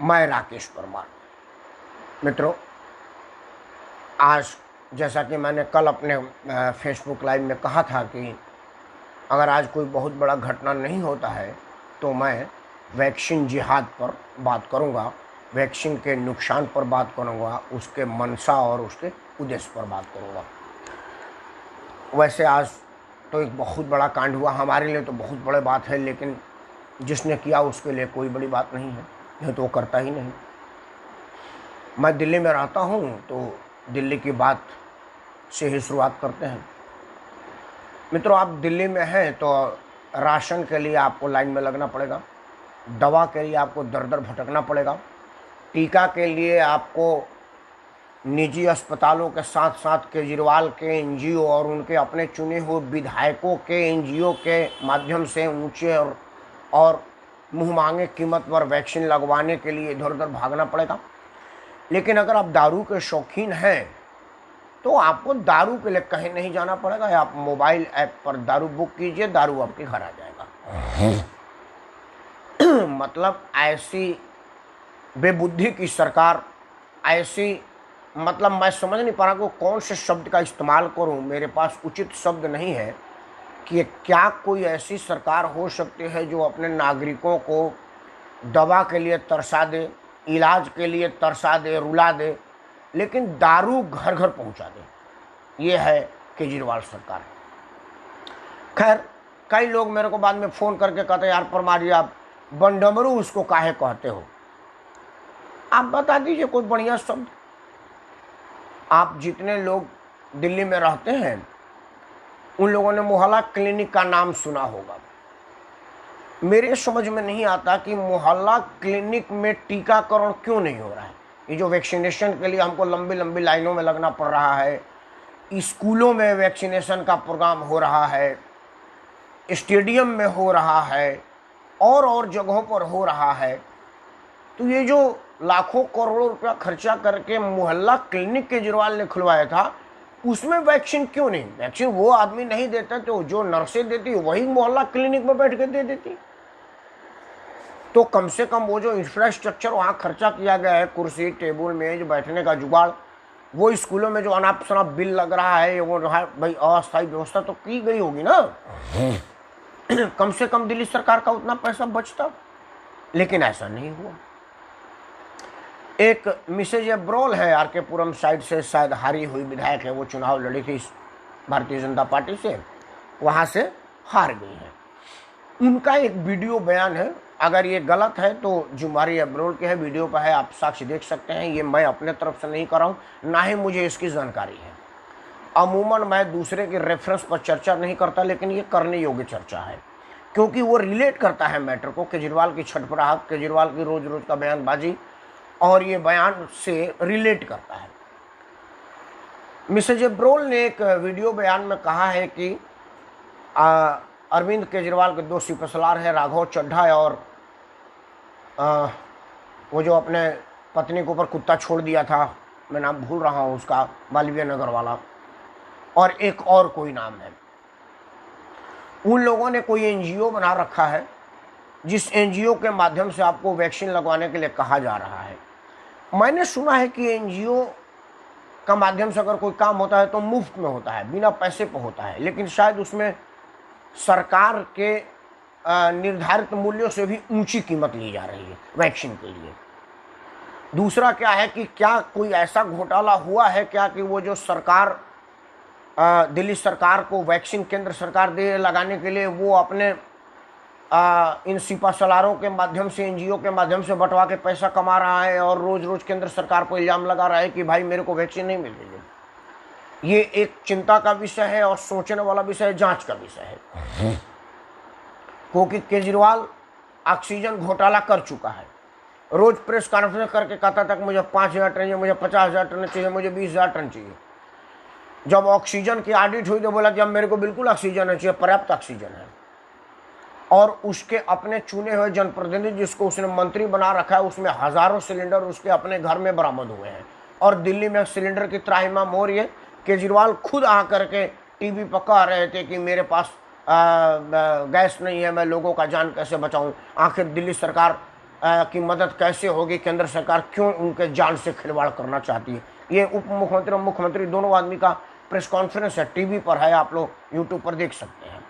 मैं राकेश परमार। मित्रों, आज जैसा कि मैंने कल अपने फेसबुक लाइव में कहा था कि अगर आज कोई बहुत बड़ा घटना नहीं होता है तो मैं वैक्सीन जिहाद पर बात करूंगा, वैक्सीन के नुकसान पर बात करूंगा, उसके मंशा और उसके उद्देश्य पर बात करूंगा। वैसे आज तो एक बहुत बड़ा कांड हुआ, हमारे लिए तो बहुत बड़ी बात है, लेकिन जिसने किया उसके लिए कोई बड़ी बात नहीं है, यह तो वो करता ही नहीं। मैं दिल्ली में रहता हूँ तो दिल्ली की बात से ही शुरुआत करते हैं। मित्रों, आप दिल्ली में हैं तो राशन के लिए आपको लाइन में लगना पड़ेगा, दवा के लिए आपको दर दर भटकना पड़ेगा, टीका के लिए आपको निजी अस्पतालों के साथ साथ केजरीवाल के एनजीओ और उनके अपने चुने हुए विधायकों के एनजीओ के माध्यम से ऊंचे और मुँह मांगे कीमत पर वैक्सीन लगवाने के लिए इधर उधर भागना पड़ेगा। लेकिन अगर आप दारू के शौकीन हैं तो आपको दारू के लिए कहीं नहीं जाना पड़ेगा, आप मोबाइल ऐप पर दारू बुक कीजिए, दारू आपके घर आ जाएगा। मतलब ऐसी बेबुद्धि की सरकार, ऐसी मतलब मैं समझ नहीं पा रहा कि कौन से शब्द का इस्तेमाल करूं, मेरे पास उचित शब्द नहीं है कि क्या कोई ऐसी सरकार हो सकती है जो अपने नागरिकों को दवा के लिए तरसा दे, इलाज के लिए तरसा दे, रुला दे, लेकिन दारू घर घर पहुंचा दे। ये है केजरीवाल सरकार। खैर, कई लोग मेरे को बाद में फ़ोन करके कहते यार परमार जी, आप बंडमरू उसको काहे कहते हो, आप बता दीजिए कोई बढ़िया शब्द। आप जितने लोग दिल्ली में रहते हैं उन लोगों ने मोहल्ला क्लिनिक का नाम सुना होगा। मेरे समझ में नहीं आता कि मोहल्ला क्लिनिक में टीकाकरण क्यों नहीं हो रहा है। ये जो वैक्सीनेशन के लिए हमको लंबी लंबी लाइनों में लगना पड़ रहा है, स्कूलों में वैक्सीनेशन का प्रोग्राम हो रहा है, स्टेडियम में हो रहा है और जगहों पर हो रहा है, तो ये जो लाखों करोड़ों रुपया खर्चा करके मोहल्ला क्लिनिक केजरीवाल ने खुलवाया था, उसमें वैक्सीन क्यों नहीं? वैक्सीन वो आदमी नहीं देता तो जो नर्सें देती वही मोहल्ला क्लिनिक में बैठ के दे देती। तो कम से कम वो जो इंफ्रास्ट्रक्चर वहाँ खर्चा किया गया है, कुर्सी टेबल मेज बैठने का जुगाड़, वो स्कूलों में जो अनाप शनाप बिल लग रहा है, वो भाई अस्थायी व्यवस्था तो की गई होगी ना। कम से कम दिल्ली सरकार का उतना पैसा बचता, लेकिन ऐसा नहीं हुआ। एक मिसेज एब्रोल है, आर के पुरम साइड से शायद हारी हुई विधायक है, वो चुनाव लड़ी थी भारतीय जनता पार्टी से, वहाँ से हार गई है। उनका एक वीडियो बयान है, अगर ये गलत है तो जुमारी एब्रोल के है, वीडियो पर है, आप साक्ष्य देख सकते हैं। ये मैं अपने तरफ से नहीं कर रहा हूँ, ना ही मुझे इसकी जानकारी है। अमूमन मैं दूसरे के रेफरेंस पर चर्चा नहीं करता, लेकिन ये करने योग्य चर्चा है क्योंकि वो रिलेट करता है मैटर को, केजरीवाल की छटपटाहट, केजरीवाल की रोज रोज का बयानबाजी, और ये बयान से रिलेट करता है। मिसेज एब्रोल ने एक वीडियो बयान में कहा है कि अरविंद केजरीवाल के दो सिपहसालार हैं, राघव चड्ढा और वो जो अपने पत्नी के ऊपर कुत्ता छोड़ दिया था, मैं नाम भूल रहा हूँ उसका, मालवीय नगर वाला, और एक और कोई नाम है। उन लोगों ने कोई एनजीओ बना रखा है जिस एनजीओ के माध्यम से आपको वैक्सीन लगवाने के लिए कहा जा रहा है। मैंने सुना है कि एनजीओ का माध्यम से अगर कोई काम होता है तो मुफ्त में होता है, बिना पैसे पर होता है, लेकिन शायद उसमें सरकार के निर्धारित मूल्यों से भी ऊंची कीमत ली जा रही है वैक्सीन के लिए। दूसरा क्या है कि क्या कोई ऐसा घोटाला हुआ है क्या कि वो जो सरकार दिल्ली सरकार को वैक्सीन केंद्र सरकार दे लगाने के लिए, वो अपने इन सिपहसालारों के माध्यम से, एनजीओ के माध्यम से बंटवा के पैसा कमा रहा है और रोज रोज केंद्र सरकार को इल्जाम लगा रहा है कि भाई मेरे को वैक्सीन नहीं मिल रही है। ये एक चिंता का विषय है और सोचने वाला विषय है, जांच का विषय है, क्योंकि केजरीवाल ऑक्सीजन घोटाला कर चुका है। रोज प्रेस कॉन्फ्रेंस करके कहता था कि मुझे 5,000 टन चाहिए, मुझे 50,000 टन चाहिए, मुझे 20,000 टन चाहिए। जब ऑक्सीजन की ऑडिट हुई तो बोला कि अब मेरे को बिल्कुल ऑक्सीजन नहीं चाहिए, पर्याप्त ऑक्सीजन है। और उसके अपने चुने हुए जनप्रतिनिधि जिसको उसने मंत्री बना रखा है, उसमें हजारों सिलेंडर उसके अपने घर में बरामद हुए हैं और दिल्ली में सिलेंडर की त्राहिमाम हो रही है। केजरीवाल खुद आकर के टीवी पर कह रहे थे कि मेरे पास गैस नहीं है, मैं लोगों का जान कैसे बचाऊं। आखिर दिल्ली सरकार की मदद कैसे होगी, केंद्र सरकार क्यों उनके जान से खिलवाड़ करना चाहती है। ये उप मुख्यमंत्री और मुख्यमंत्री दोनों आदमी का प्रेस कॉन्फ्रेंस है, टीवी पर है, आप लोग यूट्यूब पर देख सकते हैं।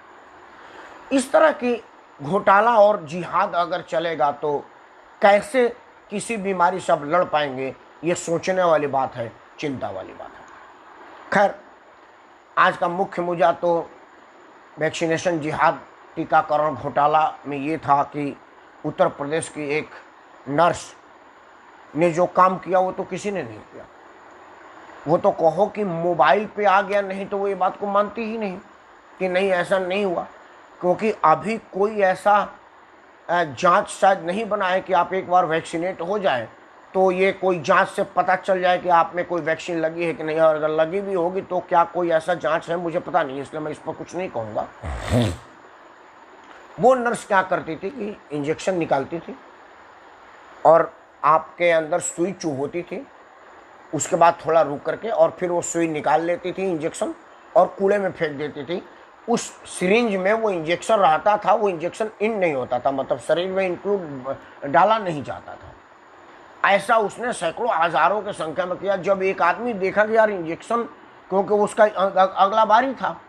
इस तरह की घोटाला और जिहाद अगर चलेगा तो कैसे किसी बीमारी से आप लड़ पाएंगे, ये सोचने वाली बात है, चिंता वाली बात है। खैर, आज का मुख्य मुद्दा तो वैक्सीनेशन जिहाद टीकाकरण घोटाला में ये था कि उत्तर प्रदेश की एक नर्स ने जो काम किया वो तो किसी ने नहीं किया। वो तो कहो कि मोबाइल पे आ गया, नहीं तो वो ये बात को मानती ही नहीं कि नहीं ऐसा नहीं हुआ, क्योंकि अभी कोई ऐसा जांच शायद नहीं बना है कि आप एक बार वैक्सीनेट हो जाए तो ये कोई जांच से पता चल जाए कि आप में कोई वैक्सीन लगी है कि नहीं, और अगर लगी भी होगी तो क्या कोई ऐसा जांच है, मुझे पता नहीं, इसलिए मैं इस पर कुछ नहीं कहूँगा। वो नर्स क्या करती थी कि इंजेक्शन निकालती थी और आपके अंदर सुई चुभोती थी, उसके बाद थोड़ा रुक करके और फिर वो सुई निकाल लेती थी इंजेक्शन और कूड़े में फेंक देती थी। उस सिरिंज में वो इंजेक्शन रहता था, वो इंजेक्शन इन नहीं होता था, मतलब शरीर में इंक्लूड डाला नहीं जाता था। ऐसा उसने सैकड़ों हजारों की संख्या में किया। जब एक आदमी देखा कि यार इंजेक्शन, क्योंकि उसका अगला बारी था,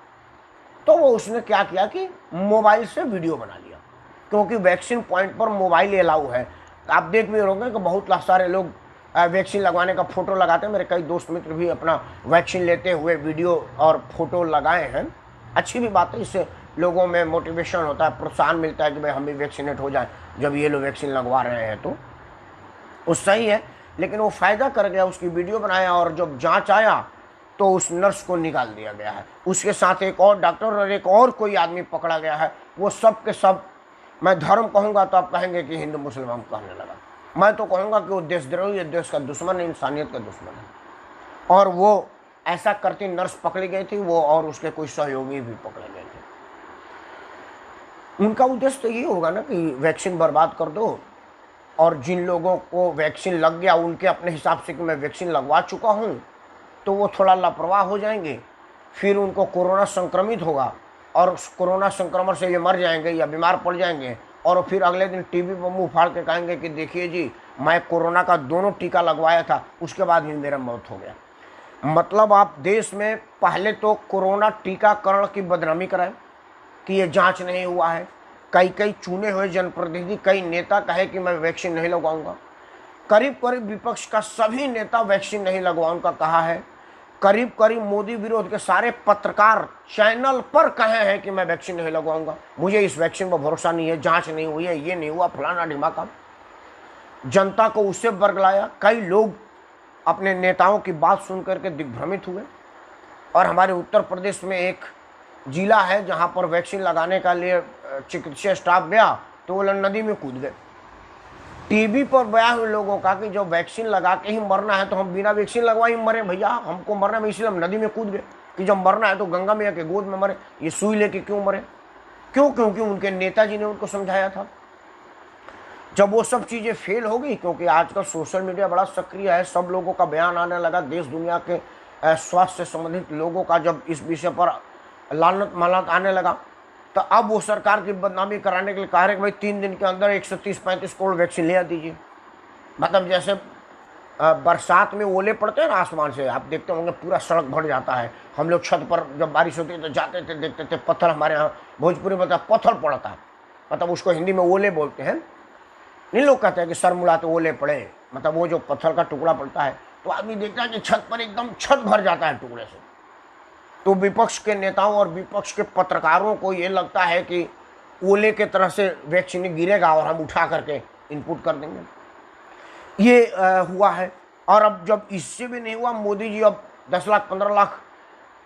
तो वो उसने क्या किया कि मोबाइल से वीडियो बना लिया, क्योंकि वैक्सीन पॉइंट पर मोबाइल अलाउ है। आप देख भी रहोगे कि बहुत सारे लोग वैक्सीन लगवाने का फोटो लगाते हैं। मेरे कई दोस्त मित्र भी अपना वैक्सीन लेते हुए वीडियो और फोटो लगाए हैं। अच्छी भी बात है, इससे लोगों में मोटिवेशन होता है, प्रोत्साहन मिलता है कि भाई हम भी वैक्सीनेट हो जाए जब ये लोग वैक्सीन लगवा रहे हैं, तो वो सही है। लेकिन वो फ़ायदा कर गया, उसकी वीडियो बनाया और जब जांच आया तो उस नर्स को निकाल दिया गया है। उसके साथ एक और डॉक्टर और एक और कोई आदमी पकड़ा गया है। वो सब के सब, मैं धर्म कहूँगा तो आप कहेंगे कि हिंदू मुसलमान कहने लगा, मैं तो कहूँगा कि वो देशद्रोही है, देश का दुश्मन है, इंसानियत का दुश्मन है। और वो ऐसा करती नर्स पकड़ी गई थी, वो और उसके कोई सहयोगी भी पकड़े गए थे। उनका उद्देश्य तो ये होगा ना कि वैक्सीन बर्बाद कर दो, और जिन लोगों को वैक्सीन लग गया उनके अपने हिसाब से कि मैं वैक्सीन लगवा चुका हूँ, तो वो थोड़ा लापरवाह हो जाएंगे, फिर उनको कोरोना संक्रमित होगा और कोरोना संक्रमण से ये मर जाएंगे या बीमार पड़ जाएंगे, और फिर अगले दिन टीवी पर मुंह फाड़ के कहेंगे कि देखिए जी, मैं कोरोना का दोनों टीका लगवाया था, उसके बाद भी मेरा मौत हो गया। मतलब आप देश में पहले तो कोरोना टीकाकरण की बदनामी कराएं कि ये जांच नहीं हुआ है। कई चुने हुए जनप्रतिनिधि, कई नेता कहे कि मैं वैक्सीन नहीं लगवाऊंगा। करीब करीब विपक्ष का सभी नेता वैक्सीन नहीं लगवाने का कहा है। करीब करीब मोदी विरोध के सारे पत्रकार चैनल पर कहे हैं कि मैं वैक्सीन नहीं लगवाऊंगा, मुझे इस वैक्सीन पर भरोसा नहीं है, जांच नहीं हुई है, ये नहीं हुआ, फलाना ढिमाका। जनता को उससे बरगलाया। कई लोग अपने नेताओं की बात सुन करके दिग्भ्रमित हुए। और हमारे उत्तर प्रदेश में एक जिला है जहां पर वैक्सीन लगाने के लिए चिकित्सा स्टाफ गया तो वो नदी में कूद गए। टीवी पर बयान हुए लोगों का कि जब वैक्सीन लगा के ही मरना है तो हम बिना वैक्सीन लगवाए मरे भैया, हमको मरना है, इसलिए हम नदी में कूद गए कि जब मरना है तो गंगा मैया के गोद में मरे, ये सुई लेके क्यों मरे? क्यों? क्योंकि उनके नेताजी ने उनको समझाया था। जब वो सब चीज़ें फेल हो गई, क्योंकि आजकल सोशल मीडिया बड़ा सक्रिय है, सब लोगों का बयान आने लगा, देश दुनिया के स्वास्थ्य से संबंधित लोगों का जब इस विषय पर लानत मानत आने लगा, तो अब वो सरकार की बदनामी कराने के लिए कह रहे कि भाई 3 दिन के अंदर 130-35 करोड़ वैक्सीन ले आ दीजिए। मतलब जैसे बरसात में ओले पड़ते हैं ना आसमान से, आप देखते होंगे पूरा सड़क भर जाता है। हम लोग छत पर जब बारिश होती है तो जाते थे, देखते थे पत्थर, हमारे यहाँ भोजपुरी में पत्थर पड़ता, मतलब उसको हिंदी में ओले बोलते हैं। नहीं, लोग कहते हैं कि सर मुड़ा तो ओले पड़े, मतलब वो जो पत्थर का टुकड़ा पड़ता है, तो आदमी देखता है कि छत पर एकदम छत भर जाता है टुकड़े से। तो विपक्ष के नेताओं और विपक्ष के पत्रकारों को ये लगता है कि ओले के तरह से वैक्सीन गिरेगा और हम उठा करके इनपुट कर देंगे। ये हुआ है। और अब जब इससे भी नहीं हुआ, मोदी जी अब 10 लाख 15 लाख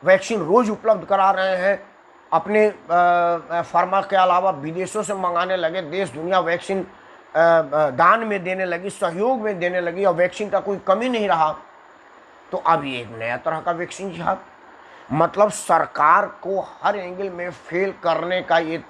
वैक्सीन रोज उपलब्ध करा रहे हैं, अपने फार्मा के अलावा विदेशों से मंगाने लगे। देश दुनिया वैक्सीन दान में देने लगी, सहयोग में देने लगी, और वैक्सीन का कोई कमी नहीं रहा। तो अब ये एक नया तरह का वैक्सीन जिहाद, मतलब सरकार को हर एंगल में फेल करने का ये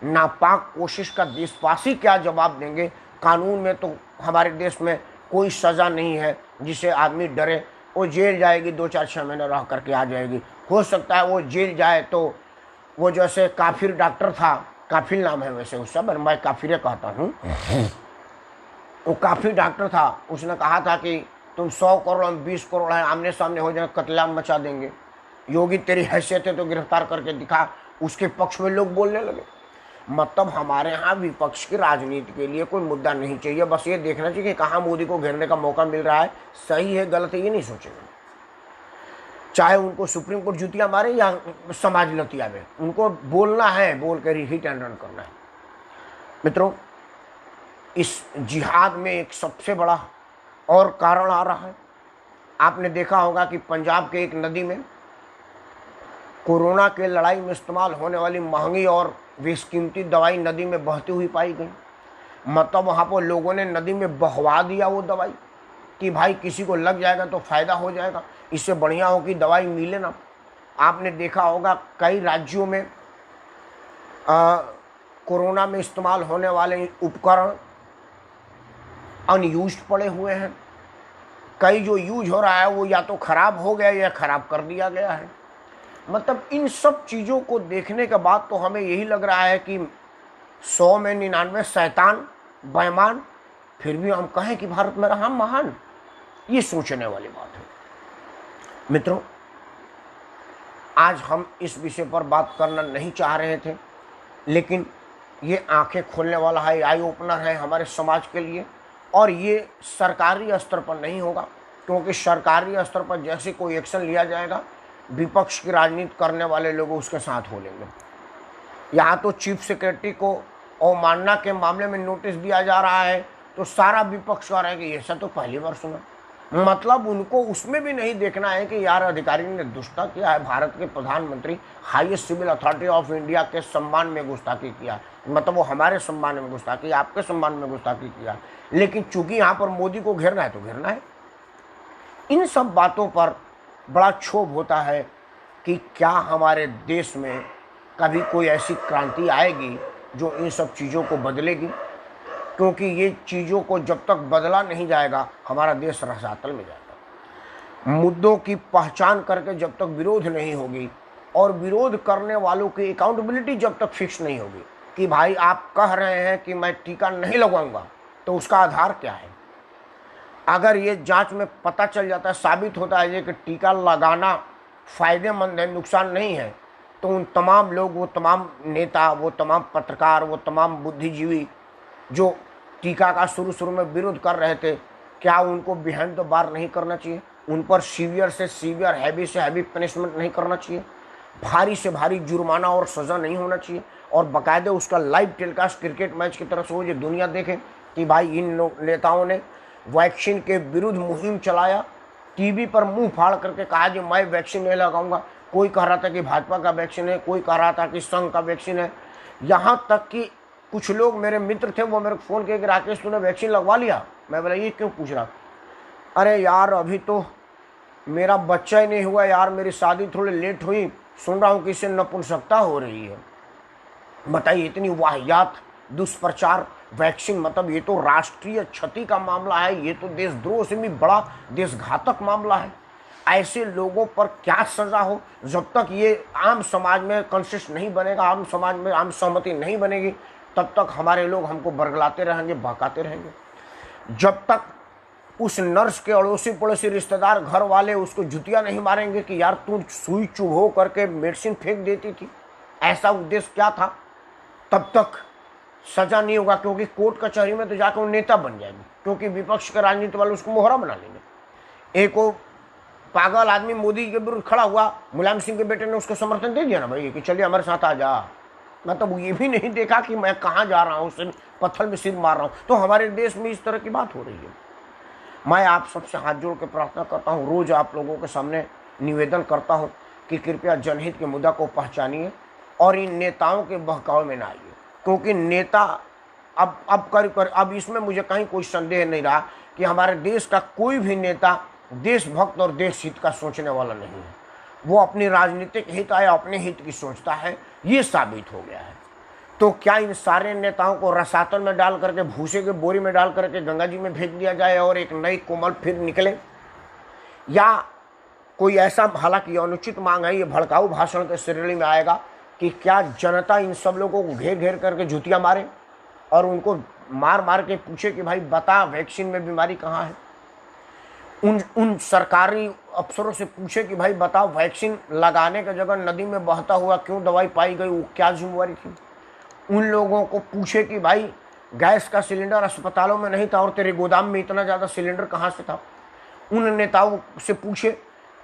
नापाक कोशिश का देशवासी क्या जवाब देंगे? कानून में तो हमारे देश में कोई सज़ा नहीं है जिसे आदमी डरे। वो जेल जाएगी, 2-4-6 महीने रह करके आ जाएगी। हो सकता है वो जेल जाए तो वो जैसे काफिर डॉक्टर था, काफिल नाम है वैसे उसका, मैं काफिरे कहता हूँ, वो काफ़ी डॉक्टर था, उसने कहा था कि तुम 100 करोड़ हम 20 करोड़ हैं, आमने सामने हो जाए, कत्लेआम मचा देंगे, योगी तेरी हैसियत है तो गिरफ्तार करके दिखा। उसके पक्ष में लोग बोलने लगे। मतलब हमारे यहाँ विपक्ष की राजनीति के लिए कोई मुद्दा नहीं चाहिए, बस ये देखना चाहिए कि कहाँ मोदी को घेरने का मौका मिल रहा है, सही है गलत है ये नहीं सोचेंगे। चाहे उनको सुप्रीम कोर्ट जुतियाँ मारे या समाज लतिया में, उनको बोलना है, बोल कर हिट एंड रन करना है। मित्रों, इस जिहाद में एक सबसे बड़ा और कारण आ रहा है। आपने देखा होगा कि पंजाब के एक नदी में कोरोना के लड़ाई में इस्तेमाल होने वाली महंगी और बेशकीमती दवाई नदी में बहती हुई पाई गई। मतलब वहाँ पर लोगों ने नदी में बहवा दिया वो दवाई कि भाई किसी को लग जाएगा तो फ़ायदा हो जाएगा, इससे बढ़िया हो कि दवाई मिले ना। आपने देखा होगा कई राज्यों में कोरोना में इस्तेमाल होने वाले उपकरण अनयूज्ड पड़े हुए हैं। कई जो यूज हो रहा है वो या तो ख़राब हो गया या ख़राब कर दिया गया है। मतलब इन सब चीज़ों को देखने के बाद तो हमें यही लग रहा है कि 100 में 99 शैतान बेईमान, फिर भी हम कहें कि भारत में रहा महान, ये सोचने वाली बात है। मित्रों, आज हम इस विषय पर बात करना नहीं चाह रहे थे, लेकिन ये आंखें खोलने वाला है, आई ओपनर है हमारे समाज के लिए। और ये सरकारी स्तर पर नहीं होगा, क्योंकि सरकारी स्तर पर जैसे कोई एक्शन लिया जाएगा विपक्ष की राजनीति करने वाले लोग उसके साथ हो लेंगे। यहाँ तो चीफ सेक्रेटरी को अवमानना के मामले में नोटिस दिया जा रहा है तो सारा विपक्ष कह रहा है कि ऐसा तो पहली बार सुना। मतलब उनको उसमें भी नहीं देखना है कि यार अधिकारी ने दुष्टा किया है, भारत के प्रधानमंत्री highest civil authority of India के सम्मान में गुस्ताखी किया, मतलब वो हमारे सम्मान में गुस्ताखी, आपके सम्मान में गुस्ताखी किया, लेकिन चूंकि यहाँ पर मोदी को घेरना है तो घेरना है। इन सब बातों पर बड़ा क्षोभ होता है कि क्या हमारे देश में कभी कोई ऐसी क्रांति आएगी जो इन सब चीज़ों को बदलेगी, क्योंकि ये चीज़ों को जब तक बदला नहीं जाएगा हमारा देश रसातल में जाएगा। मुद्दों की पहचान करके जब तक विरोध नहीं होगी और विरोध करने वालों की अकाउंटेबिलिटी जब तक फिक्स नहीं होगी कि भाई आप कह रहे हैं कि मैं टीका नहीं लगवाऊंगा, तो उसका आधार क्या है। अगर ये जांच में पता चल जाता है, साबित होता है कि टीका लगाना फ़ायदेमंद है, नुकसान नहीं है, तो उन तमाम लोग, वो तमाम नेता, वो तमाम पत्रकार, वो तमाम बुद्धिजीवी जो टीका का शुरू में विरोध कर रहे थे, क्या उनको बिहाइंड द बार नहीं करना चाहिए? उन पर सीवियर से सीवियर, हैवी से हैवी पनिशमेंट नहीं करना चाहिए? भारी से भारी जुर्माना और सज़ा नहीं होना चाहिए? और बाकायदे उसका लाइव टेलीकास्ट क्रिकेट मैच की तरफ से हो, जो दुनिया देखे कि भाई इन नेताओं ने वैक्सीन के विरुद्ध मुहिम चलाया, टीवी पर मुंह फाड़ करके कहा कि मैं वैक्सीन नहीं लगाऊंगा। कोई कह रहा था कि भाजपा का वैक्सीन है, कोई कह रहा था कि संघ का वैक्सीन है। यहाँ तक कि कुछ लोग मेरे मित्र थे, वो मेरे को फ़ोन किए कि राकेश तूने वैक्सीन लगवा लिया? मैं बोला ये क्यों पूछ रहा? अरे यार अभी तो मेरा बच्चा ही नहीं हुआ यार, मेरी शादी थोड़ी लेट हुई, सुन रहा हूँ कि इससे नपुंसकता हो रही है। बताइए, इतनी वाहियात दुष्प्रचार। वैक्सीन मतलब ये तो राष्ट्रीय क्षति का मामला है, ये तो देशद्रोह से भी बड़ा देशघातक मामला है। ऐसे लोगों पर क्या सज़ा हो? जब तक ये आम समाज में कंसेंसस नहीं बनेगा, आम समाज में आम सहमति नहीं बनेगी, तब तक हमारे लोग हमको बरगलाते रहेंगे, बहकाते रहेंगे। जब तक उस नर्स के अड़ोसी पड़ोसी रिश्तेदार घर वाले उसको जुतियाँ नहीं मारेंगे कि यार तू सुई चुभो करके मेडिसिन फेंक देती थी, ऐसा उद्देश्य क्या था, तब तक सजा नहीं होगा। क्योंकि कोर्ट कचहरी में तो जाकर वो नेता बन जाएगी, क्योंकि विपक्ष के राजनीति वाले उसको मोहरा बना लेंगे। एक वो पागल आदमी मोदी के विरुद्ध खड़ा हुआ, मुलायम सिंह के बेटे ने उसको समर्थन दे दिया ना भाई कि चलिए हमारे साथ आ जा। मतलब ये भी नहीं देखा कि मैं कहाँ जा रहा हूँ, सिर्फ पत्थर में सिर मार रहा हूँ। तो हमारे देश में इस तरह की बात हो रही है। मैं आप सबसे हाथ जोड़ के प्रार्थना करता हूँ, रोज़ आप लोगों के सामने निवेदन करता हूँ कि कृपया जनहित के मुद्दा को पहचानिए और इन नेताओं के बहकावे में ना आइए, क्योंकि नेता अब इसमें मुझे कहीं कोई संदेह नहीं रहा कि हमारे देश का कोई भी नेता देशभक्त और देश हित का सोचने वाला नहीं है। वो अपनी राजनीतिक हित या अपने हित की सोचता है, ये साबित हो गया है। तो क्या इन सारे नेताओं को रसातल में डाल करके, भूसे के बोरी में डाल करके गंगा जी में फेंक दिया जाए और एक नई कोमल फिर निकले? या कोई ऐसा, हालांकि अनुचित मांग है, ये भड़काऊ भाषण के श्रेणी में आएगा कि क्या जनता इन सब लोगों को घेर घेर करके जुतियाँ मारे और उनको मार मार के पूछे कि भाई बता वैक्सीन में बीमारी कहाँ है। उन सरकारी अफसरों से पूछे कि भाई बताओ वैक्सीन लगाने की जगह नदी में बहता हुआ क्यों दवाई पाई गई, वो क्या जिम्मेवारी थी। उन लोगों को पूछे कि भाई गैस का सिलेंडर अस्पतालों में नहीं था और तेरे गोदाम में इतना ज़्यादा सिलेंडर कहाँ से था। उन नेताओं से पूछे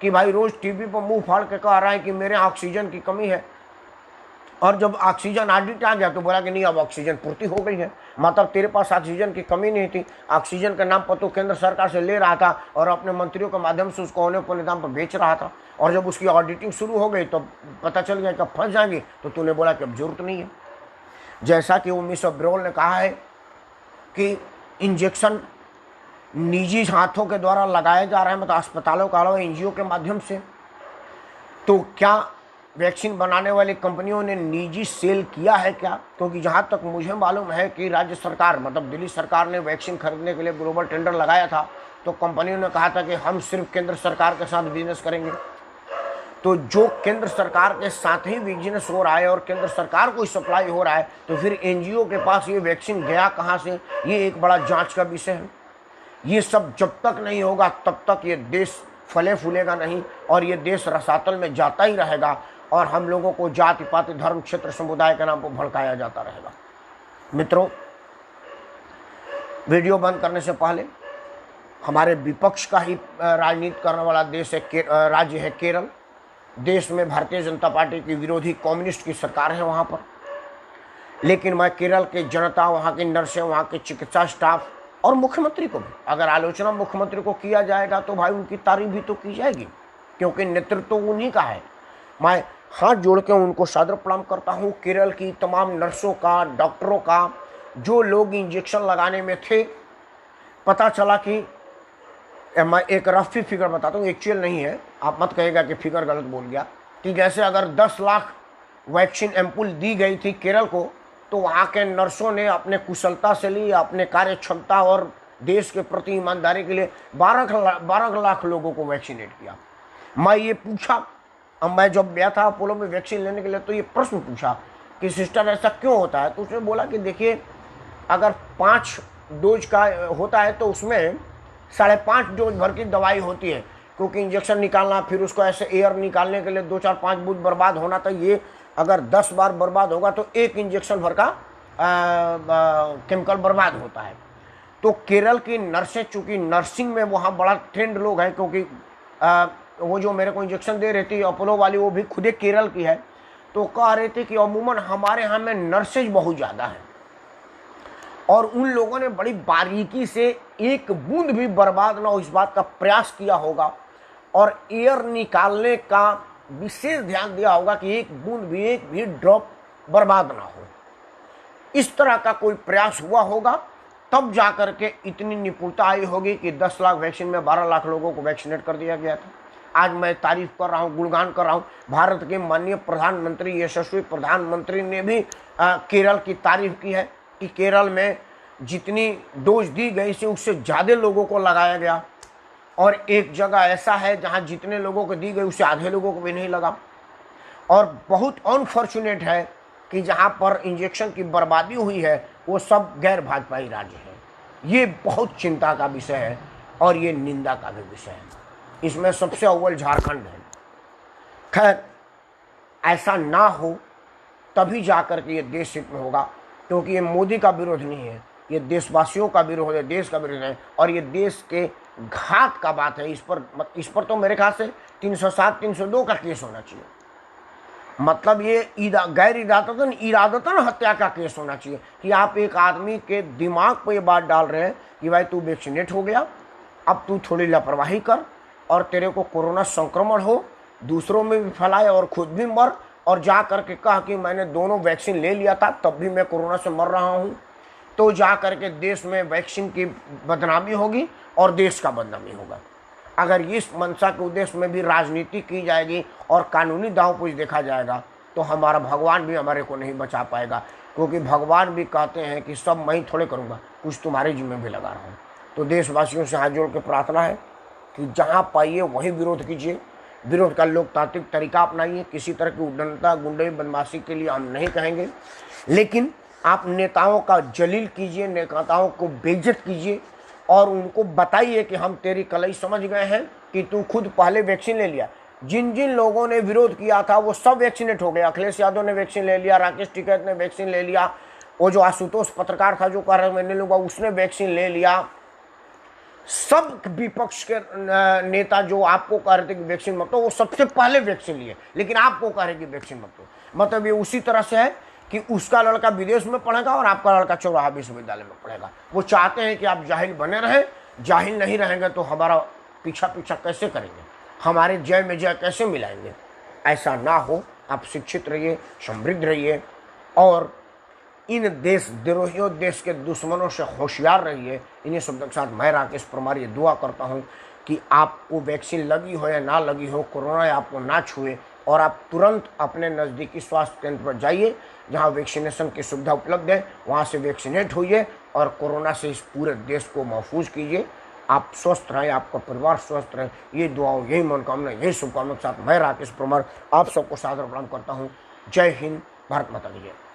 कि भाई रोज़ टीवी पर मुंह फाड़ के कह रहा है कि मेरे ऑक्सीजन की कमी है, और जब ऑक्सीजन ऑडिट आ गया तो बोला कि नहीं अब ऑक्सीजन पूर्ति हो गई है। मतलब तेरे पास ऑक्सीजन की कमी नहीं थी, ऑक्सीजन के नाम पर तो केंद्र सरकार से ले रहा था और अपने मंत्रियों के माध्यम से उसको होने पौने दाम पर बेच रहा था, और जब उसकी ऑडिटिंग शुरू हो गई तो पता चल गया कि अब फंस जाएंगे, तो तूने बोला कि अब जरूरत नहीं है। जैसा कि मिस्टर ब्रोल ने कहा है कि इंजेक्शन निजी हाथों के द्वारा लगाए जा रहे हैं, मतलब अस्पतालों के अलावा एनजीओ के माध्यम से, तो क्या वैक्सीन बनाने वाली कंपनियों ने निजी सेल किया है क्या? क्योंकि जहां तक मुझे मालूम है कि राज्य सरकार मतलब दिल्ली सरकार ने वैक्सीन खरीदने के लिए ग्लोबल टेंडर लगाया था, तो कंपनियों ने कहा था कि हम सिर्फ केंद्र सरकार के साथ बिजनेस करेंगे। तो जो केंद्र सरकार के साथ ही बिजनेस हो रहा है और केंद्र सरकार को सप्लाई हो रहा है, तो फिर एनजीओ के पास ये वैक्सीन गया कहाँ से, ये एक बड़ा जांच का विषय है। ये सब जब तक नहीं होगा तब तक ये देश फले फूलेगा नहीं, और ये देश रसातल में जाता ही रहेगा, और हम लोगों को जाति पाति धर्म क्षेत्र समुदाय के नाम पर भड़काया जाता रहेगा। मित्रों, वीडियो बंद करने से पहले हमारे विपक्ष का ही राजनीति करने वाला देश है राज्य है केरल। देश में भारतीय जनता पार्टी की विरोधी कम्युनिस्ट की सरकार है वहाँ पर, लेकिन मैं केरल के जनता, वहाँ की नर्सें, वहाँ के चिकित्सा स्टाफ और मुख्यमंत्री को भी, अगर आलोचना मुख्यमंत्री को किया जाएगा तो भाई उनकी तारीफ भी तो की जाएगी, क्योंकि नेतृत्व तो उन्हीं का है। मैं हाथ जोड़ के उनको सादर प्रणाम करता हूँ, केरल की तमाम नर्सों का, डॉक्टरों का, जो लोग इंजेक्शन लगाने में थे। पता चला कि मैं एक रफी फिगर बताता हूँ, एक्चुअल नहीं है, आप मत कहिएगा कि फिगर गलत बोल गया, कि जैसे अगर 10 लाख वैक्सीन एम्पुल दी गई थी केरल को, तो वहाँ के नर्सों ने अपने कुशलता से ली, अपने कार्य क्षमता और देश के प्रति ईमानदारी के लिए 12 लाख लोगों को वैक्सीनेट किया। मैं ये पूछा, अब मैं जब गया था अपोलो में वैक्सीन लेने के लिए, तो ये प्रश्न पूछा कि सिस्टर ऐसा क्यों होता है, तो उसने बोला कि देखिए अगर 5 डोज का होता है तो उसमें 5.5 डोज भर की दवाई होती है, क्योंकि इंजेक्शन निकालना, फिर उसको ऐसे एयर निकालने के लिए 2-4-5 बूथ बर्बाद होना था। ये अगर 10 बार बर्बाद होगा तो एक इंजेक्शन भर का केमिकल बर्बाद होता है। तो केरल की नर्सें, चूँकि नर्सिंग में वहाँ बड़ा ट्रेंड लोग हैं, क्योंकि वो जो मेरे को इंजेक्शन दे रही थी अपोलो वाली, वो भी खुद केरल की है, तो कह रहे थे कि अमूमन हमारे यहाँ में नर्सेज बहुत ज़्यादा हैं, और उन लोगों ने बड़ी बारीकी से एक बूंद भी बर्बाद ना हो इस बात का प्रयास किया होगा, और एयर निकालने का विशेष ध्यान दिया होगा कि एक बूंद भी, एक भी ड्रॉप बर्बाद ना हो। इस तरह का कोई प्रयास हुआ होगा, तब जाकर के इतनी निपुणता आई होगी कि 10 लाख वैक्सीन में 12 लाख लोगों को वैक्सीनेट कर दिया गया था। आज मैं तारीफ कर रहा हूँ, गुणगान कर रहा हूँ। भारत के माननीय प्रधानमंत्री, यशस्वी प्रधानमंत्री ने भी केरल की तारीफ की है कि केरल में जितनी डोज दी गई थी उससे ज़्यादा लोगों को लगाया गया, और एक जगह ऐसा है जहाँ जितने लोगों को दी गई उससे आधे लोगों को भी नहीं लगा। और बहुत अनफॉर्चुनेट है कि जहाँ पर इंजेक्शन की बर्बादी हुई है वो सब गैर भाजपाई राज्य है। ये बहुत चिंता का विषय है और ये निंदा का भी विषय है। इसमें सबसे अव्वल झारखंड है। खैर, ऐसा ना हो तभी जाकर के ये देश हित में होगा, क्योंकि ये मोदी का विरोध नहीं है, ये देशवासियों का विरोध है, देश का विरोध है, और ये देश के घात का बात है। इस पर तो मेरे ख्याल से 307, 302 का केस होना चाहिए। मतलब ये गैर इरादतन हत्या का केस होना चाहिए कि आप एक आदमी के दिमाग पर ये बात डाल रहे हैं कि भाई तू वैक्सीनेट हो गया, अब तू थोड़ी लापरवाही कर और तेरे को कोरोना संक्रमण हो, दूसरों में भी फैलाए और खुद भी मर, और जा करके कहा कि मैंने दोनों वैक्सीन ले लिया था तब भी मैं कोरोना से मर रहा हूँ, तो जा करके देश में वैक्सीन की बदनामी होगी और देश का बदनामी होगा। अगर इस मंशा के उद्देश्य में भी राजनीति की जाएगी और कानूनी दांव-पेच देखा जाएगा तो हमारा भगवान भी हमारे को नहीं बचा पाएगा, क्योंकि भगवान भी कहते हैं कि सब मैं ही थोड़े करूँगा, कुछ तुम्हारे जिम्मे भी लगा रहा हूँ। तो देशवासियों से हाथ जोड़ के प्रार्थना है कि जहाँ पाइए वहीं विरोध कीजिए, विरोध का लोकतांत्रिक तरीका अपनाइए। किसी तरह की उद्दंडता, गुंडई, बदमाशी के लिए हम नहीं कहेंगे, लेकिन आप नेताओं का जलील कीजिए, नेताओं को बेइज्जत कीजिए और उनको बताइए कि हम तेरी कलई समझ गए हैं कि तू खुद पहले वैक्सीन ले लिया। जिन जिन लोगों ने विरोध किया था वो सब वैक्सीनेट हो गए। अखिलेश यादव ने वैक्सीन ले लिया, राकेश टिकैत ने वैक्सीन ले लिया, वो जो आशुतोष पत्रकार था जो कह रहा मैंने लूंगा उसने वैक्सीन ले लिया। सब विपक्ष के नेता जो आपको कह रहे थे कि वैक्सीन मत लो, वो सबसे पहले वैक्सीन लिए, लेकिन आपको कह रहे कि वैक्सीन मत लो। मतलब ये उसी तरह से है कि उसका लड़का विदेश में पढ़ेगा और आपका लड़का चौराहा विश्वविद्यालय में पढ़ेगा। वो चाहते हैं कि आप जाहिल बने रहें। जाहिल नहीं रहेंगे तो हमारा पीछा कैसे करेंगे, हमारे जय में जय कैसे मिलाएंगे। ऐसा ना हो, आप शिक्षित रहिए, समृद्ध रहिए और इन देशद्रोहियों, देश के दुश्मनों से होशियार रहिए। इन्हीं शब्दों के साथ मैं राकेश परमार ये दुआ करता हूँ कि आपको वैक्सीन लगी हो या ना लगी हो, कोरोना आपको ना छुए और आप तुरंत अपने नज़दीकी स्वास्थ्य केंद्र पर जाइए जहाँ वैक्सीनेशन की सुविधा उपलब्ध है, वहाँ से वैक्सीनेट होइए और कोरोना से इस पूरे देश को महफूज कीजिए। आप स्वस्थ रहें, आपका परिवार स्वस्थ रहे, ये दुआओं, यही मनोकामना, यही शुभकामना के साथ मैं राकेश परमार आप सबको सादर प्रणाम करता हूँ। जय हिंद, भारत माता की जय।